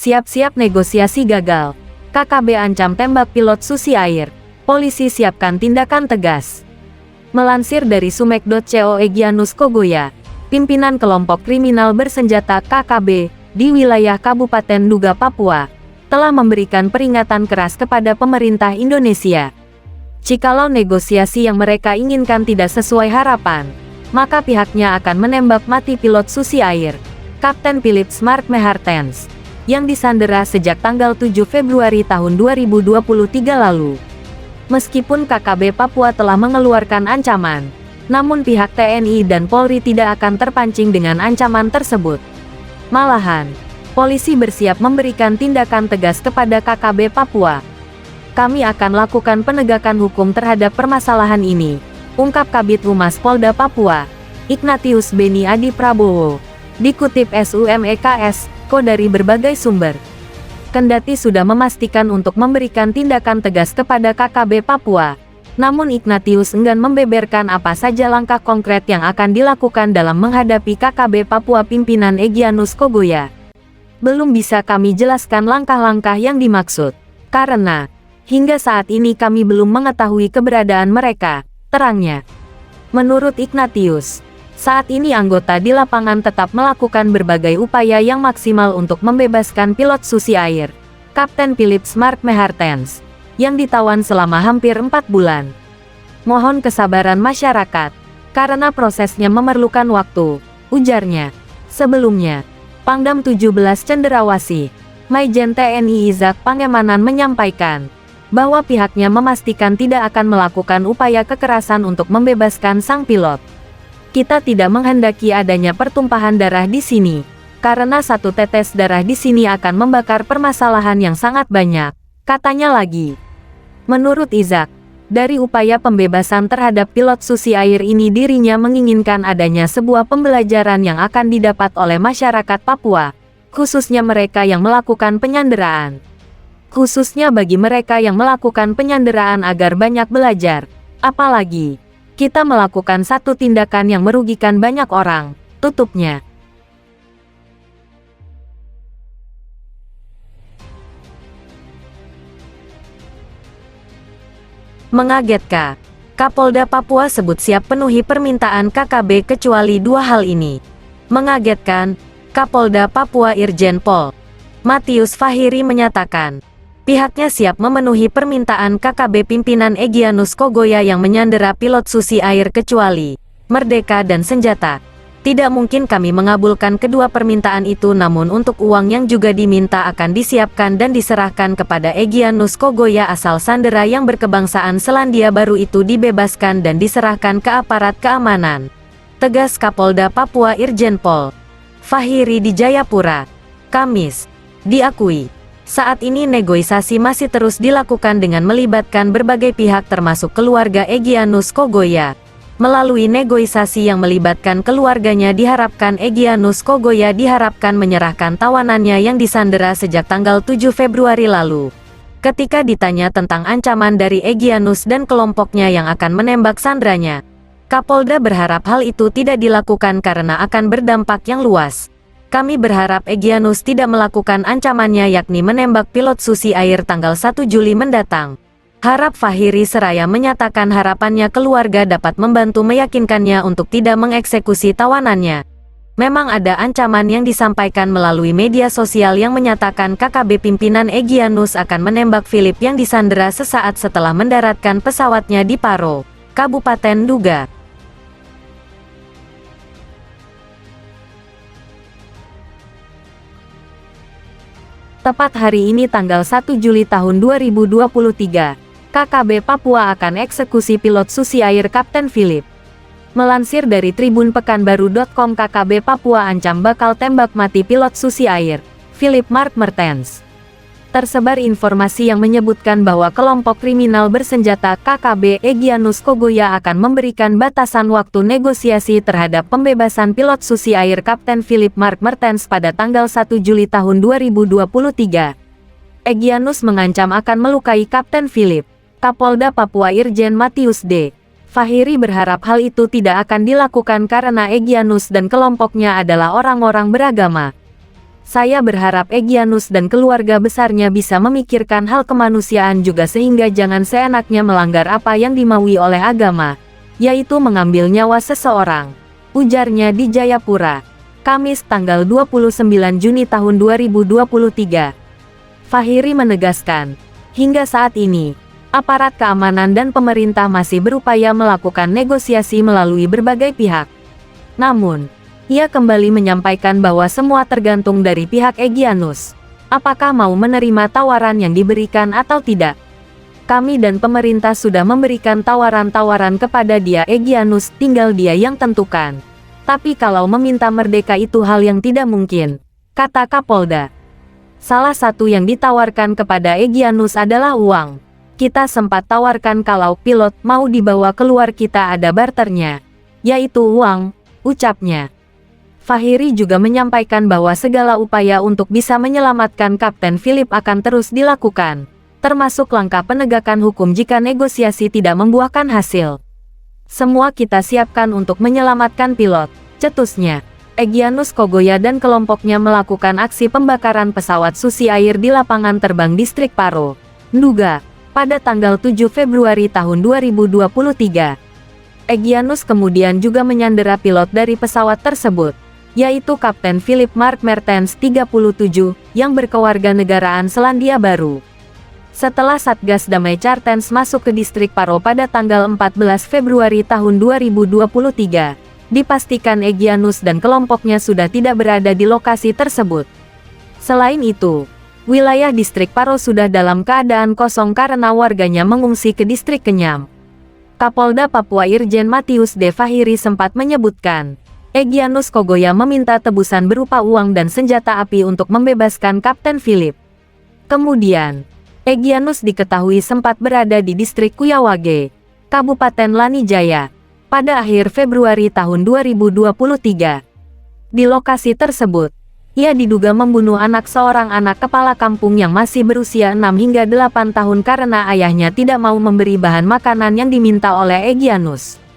Siap-siap negosiasi gagal. KKB ancam tembak pilot Susi Air. Polisi siapkan tindakan tegas. Melansir dari sumek.co, Egyanus Kogoya, pimpinan kelompok kriminal bersenjata KKB di wilayah Kabupaten Nduga, Papua, telah memberikan peringatan keras kepada pemerintah Indonesia. Jikalau negosiasi yang mereka inginkan tidak sesuai harapan, maka pihaknya akan menembak mati pilot Susi Air, Kapten Philip Mark Mehartens, yang disandera sejak tanggal 7 Februari tahun 2023 lalu. Meskipun KKB Papua telah mengeluarkan ancaman, namun pihak TNI dan Polri tidak akan terpancing dengan ancaman tersebut. Malahan, polisi bersiap memberikan tindakan tegas kepada KKB Papua. Kami akan lakukan penegakan hukum terhadap permasalahan ini, ungkap Kabid Humas Polda Papua, Ignatius Beni Adi Prabowo, dikutip SUMEKS.co dari berbagai sumber. Kendati sudah memastikan untuk memberikan tindakan tegas kepada KKB Papua, namun Ignatius enggan membeberkan apa saja langkah konkret yang akan dilakukan dalam menghadapi KKB Papua pimpinan Egyanus Kogoya. Belum bisa kami jelaskan langkah-langkah yang dimaksud, karena hingga saat ini kami belum mengetahui keberadaan mereka, terangnya. Menurut Ignatius, saat ini anggota di lapangan tetap melakukan berbagai upaya yang maksimal untuk membebaskan pilot Susi Air, Kapten Philip Mark Mehartens, yang ditawan selama hampir 4 bulan. Mohon kesabaran masyarakat, karena prosesnya memerlukan waktu, ujarnya. Sebelumnya, Pangdam 17 Cenderawasih, Maijen TNI Izak Pangemanan menyampaikan bahwa pihaknya memastikan tidak akan melakukan upaya kekerasan untuk membebaskan sang pilot. Kita tidak menghendaki adanya pertumpahan darah di sini, karena satu tetes darah di sini akan membakar permasalahan yang sangat banyak, katanya lagi. Menurut Izak, dari upaya pembebasan terhadap pilot Susi Air ini dirinya menginginkan adanya sebuah pembelajaran yang akan didapat oleh masyarakat Papua, khususnya mereka yang melakukan penyanderaan. Khususnya bagi mereka yang melakukan penyanderaan agar banyak belajar, apalagi kita melakukan satu tindakan yang merugikan banyak orang, tutupnya. Mengagetkan, Kapolda Papua sebut siap penuhi permintaan KKB kecuali 2 hal ini. Mengagetkan, Kapolda Papua Irjen Pol Matius Fahiri menyatakan, pihaknya siap memenuhi permintaan KKB pimpinan Egyanus Kogoya yang menyandera pilot Susi Air kecuali merdeka dan senjata. Tidak mungkin kami mengabulkan kedua permintaan itu, namun untuk uang yang juga diminta akan disiapkan dan diserahkan kepada Egyanus Kogoya asal sandera yang berkebangsaan Selandia Baru itu dibebaskan dan diserahkan ke aparat keamanan. Tegas Kapolda Papua Irjen Pol Fahiri di Jayapura, Kamis. Diakui, saat ini negosiasi masih terus dilakukan dengan melibatkan berbagai pihak termasuk keluarga Egyanus Kogoya. Melalui negosiasi yang melibatkan keluarganya diharapkan Egyanus Kogoya diharapkan menyerahkan tawanannya yang disandera sejak tanggal 7 Februari lalu. Ketika ditanya tentang ancaman dari Egyanus dan kelompoknya yang akan menembak sandranya, Kapolda berharap hal itu tidak dilakukan karena akan berdampak yang luas. Kami berharap Egyanus tidak melakukan ancamannya yakni menembak pilot Susi Air tanggal 1 Juli mendatang. Harap Fahiri seraya menyatakan harapannya keluarga dapat membantu meyakinkannya untuk tidak mengeksekusi tawanannya. Memang ada ancaman yang disampaikan melalui media sosial yang menyatakan KKB pimpinan Egyanus akan menembak Philip yang disandera sesaat setelah mendaratkan pesawatnya di Paro, Kabupaten Nduga. Tepat hari ini tanggal 1 Juli tahun 2023, KKB Papua akan eksekusi pilot Susi Air Kapten Philip. Melansir dari Tribun Pekanbaru.com, KKB Papua ancam bakal tembak mati pilot Susi Air, Philip Mark Mertens. Tersebar informasi yang menyebutkan bahwa kelompok kriminal bersenjata KKB Egyanus Kogoya akan memberikan batasan waktu negosiasi terhadap pembebasan pilot Susi Air Kapten Philip Mark Mertens pada tanggal 1 Juli tahun 2023. Egyanus mengancam akan melukai Kapten Philip. Kapolda Papua Irjen Matius D. Fahiri berharap hal itu tidak akan dilakukan karena Egyanus dan kelompoknya adalah orang-orang beragama. Saya berharap Egyanus dan keluarga besarnya bisa memikirkan hal kemanusiaan juga sehingga jangan seenaknya melanggar apa yang dimaui oleh agama, yaitu mengambil nyawa seseorang, ujarnya di Jayapura, Kamis tanggal 29 Juni tahun 2023. Fahiri menegaskan, hingga saat ini, aparat keamanan dan pemerintah masih berupaya melakukan negosiasi melalui berbagai pihak. Namun, ia kembali menyampaikan bahwa semua tergantung dari pihak Egyanus. Apakah mau menerima tawaran yang diberikan atau tidak? Kami dan pemerintah sudah memberikan tawaran-tawaran kepada dia Egyanus, tinggal dia yang tentukan. Tapi kalau meminta merdeka itu hal yang tidak mungkin, kata Kapolda. Salah satu yang ditawarkan kepada Egyanus adalah uang. Kita sempat tawarkan kalau pilot mau dibawa keluar kita ada barternya, yaitu uang, ucapnya. Fahiri juga menyampaikan bahwa segala upaya untuk bisa menyelamatkan Kapten Philip akan terus dilakukan, termasuk langkah penegakan hukum jika negosiasi tidak membuahkan hasil. Semua kita siapkan untuk menyelamatkan pilot, cetusnya. Egyanus Kogoya dan kelompoknya melakukan aksi pembakaran pesawat Susi Air di lapangan terbang distrik Paro, Nduga, pada tanggal 7 Februari tahun 2023. Egyanus kemudian juga menyandera pilot dari pesawat tersebut, yaitu Kapten Philip Mark Mertens 37, yang berkewarganegaraan Selandia Baru. Setelah Satgas Damai Cartens masuk ke distrik Paro pada tanggal 14 Februari tahun 2023, dipastikan Egyanus dan kelompoknya sudah tidak berada di lokasi tersebut. Selain itu, wilayah distrik Paro sudah dalam keadaan kosong karena warganya mengungsi ke distrik Kenyam. Kapolda Papua Irjen Matius D. Fahiri sempat menyebutkan, Egyanus Kogoya meminta tebusan berupa uang dan senjata api untuk membebaskan Kapten Philip. Kemudian, Egyanus diketahui sempat berada di distrik Kuyawage, Kabupaten Lanijaya, pada akhir Februari tahun 2023. Di lokasi tersebut, ia diduga membunuh anak seorang anak kepala kampung yang masih berusia 6 hingga 8 tahun karena ayahnya tidak mau memberi bahan makanan yang diminta oleh Egyanus.